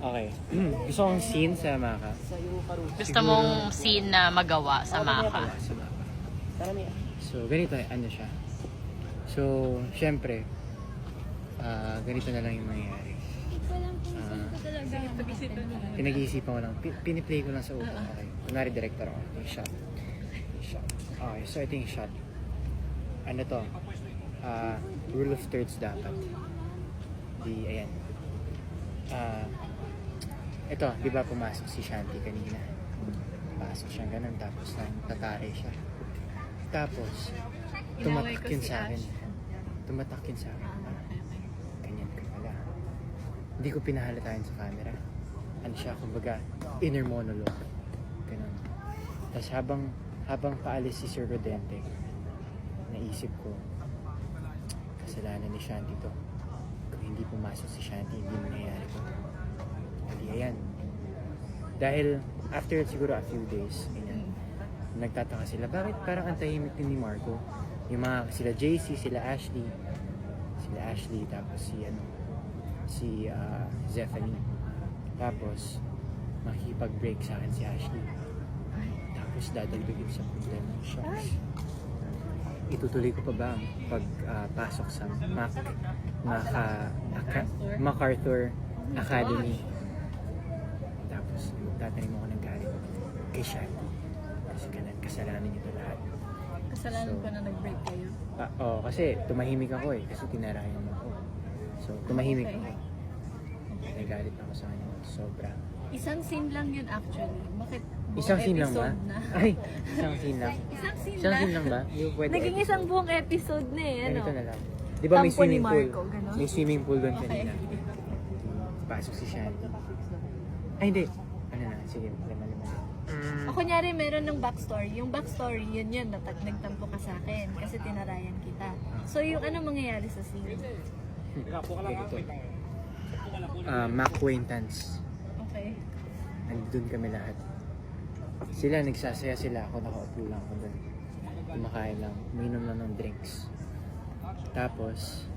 Okay. Gusto kong scene sa Maka. Gusto mong scene na magawa sa Maka. Sa Maka. So, ganito ano siya. So, syempre, ganito na lang yung mangyayari. Pinag-iisipan ko lang. Piniplay ko lang sa utak. Okay. Kunwari director ako. Yung shot. Okay, so ito yung shot. Ano to? Rule of thirds dapat. Ayan. Ito, di ba pumasok si Shanti kanina? Pasok siya ganun, tapos tatare siya. Tapos, tumatak yun sa akin. Tumatak yun sa akin. Ganyan ka pala. Hindi ko pinahalataan sa camera. Ano siya, kumbaga, inner monologue. Ganun. Tapos habang paalis si Sir Rodente, naisip ko, kasalanan ni Shanti to. Kung hindi pumasok si Shanti, hindi mangyayari ko. Hindi, ayan. Dahil after siguro a few days, nagtataka sila, bakit parang ang tahimik din ni Marco? Yung mga, sila JC, sila Ashley, tapos si Zephanie. Tapos, makikipag-break sa akin si Ashley. Tapos dadalbigin sa problema. Shocks. Itutuloy ko pa ba ang pagpasok sa MacArthur Academy? Tapos, tatanim ako ng galit kay Shanti. Kasi kasalanan niyo ito lahat. Kasalanan ko na nag-break kayo? Oo, kasi tumahimik ako kasi tinarayan mo ako. So, tumahimik ako. Nagalit ako sa kanya. Sobra. Isang scene lang yun actually. Bakit Isang scene lang ba? Na? Ay, isang scene lang. Isang scene Isang scene lang ba? Yung pwede Naging isang buong episode na eh. Ano? Ganito na lang. Di ba may Tampo ni swimming pool? Marco, ganon? May swimming pool doon Okay. kanina. Pasok si Shanti. Ay, hindi. Ano na? Sige, lima. O kunyari meron ng backstory. Yung backstory, yun nagtampo ka sa akin kasi tinarayan kita. So yung ano mangyayari sa scene? Ganito. Acquaintance. Okay. Nandun kami lahat. Sila, nagsasaya sila. Ako nakaupo lang ako doon. Kumakain lang. Uminom lang ng drinks. Tapos,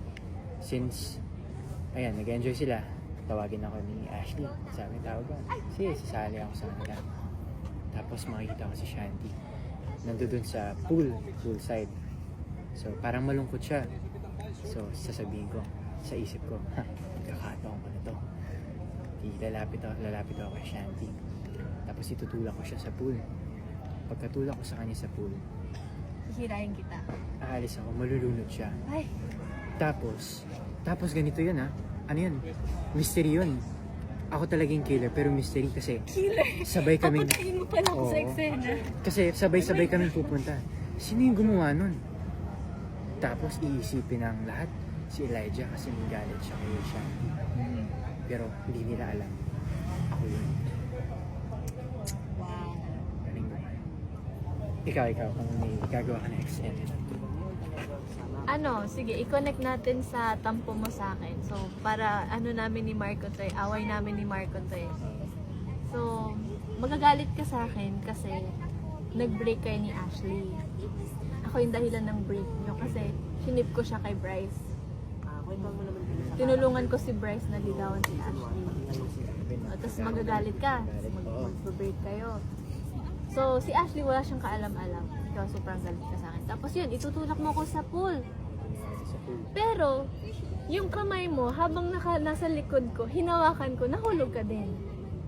since, ayan, nag-enjoy sila. Tawagin ako ni Ashley. Sabi, tawag ba? Sige, sasali ako sa kanila. Tapos makikita ko si Shanti. Nandun sa poolside. So, parang malungkot siya. So, sasabihin ko, sa isip ko, kakataon ko na to. Lalapit ako kay Shanti. Tapos itutulak ko siya sa pool. Pagkatulak ko sa kanya sa pool, Hihirahin kita. aalis ako, malulunod siya. Ay, Tapos ganito yun ha. Ano yun? Mystery yun. Ako talagang killer, pero mystery kasi killer! sabay kaming... Papatayin mo pala ako sa Oo. eksena. Kasi sabay-sabay kaming pupunta. Sino yung gumawa nun? Tapos iisipin ng lahat si Elijah kasi galit siya kay Shanti. Pero hindi nila alam. Ako yun. Wow. Galing ba? Ikaw, kung may gagawa ka na extend. Ano, sige, i-connect natin sa tampo mo sa akin. So, para ano namin ni Marco to away namin ni Marco to So, magagalit ka sa akin kasi nag-break kayo ni Ashley. Ako yung dahilan ng break nyo kasi sinip ko siya kay Bryce. Tinulungan ko si Bryce na ligawan si Ashley. Tapos magagalit ka, mag-break kayo. So, si Ashley wala siyang kaalam-alam. Ikaw sobrang galit ka sa akin. Tapos yun, itutulak mo ko sa pool. Pero, yung kamay mo, habang nasa likod ko, hinawakan ko, nahulog ka din.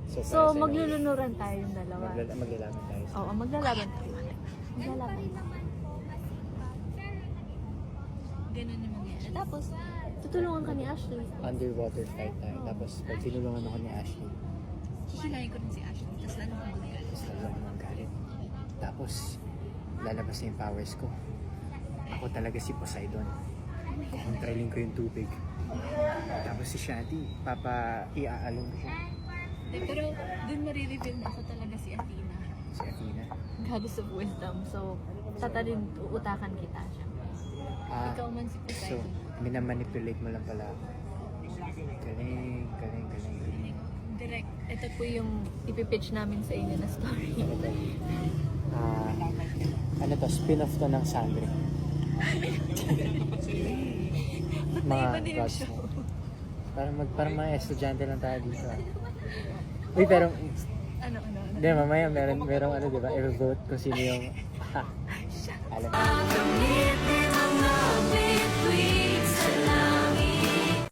So, maglulunuran tayo yung dalawa. Maglalaban tayo. Oo, maglalaban tayo. Maglalaban. Ganun yung mangyayari. Tapos, tutulungan ka ni Ashley. Underwater fight tayo. Tapos pag tinulungan ako ni Ashley, Sisilayin ko rin si Ashley. Tapos lalo ka magalit. tapos lalo ako ng galit. Tapos, lalabas na yung powers ko. Ako talaga si Poseidon. Kontrolin ko yung tubig. Tapos si Shanti, iaalong ko siya. Pero, dun marireveal na ako talaga si Athena. Si Athena. Goddess of wisdom. So, utakan kita siya. Ikaw man si So, Poseidon. minamanipulate mo lang pala ako. Galing. Direct, ito po yung ipipitch namin sa inyo na story. Ano to? Spin-off to ng Sangre. Iba din yung gods show. mo. Parang mga estudyante lang tayo dito. Uy, pero, Ano? hindi, mamaya merong ano, di ba? I-vote kung sino yung, alam mo.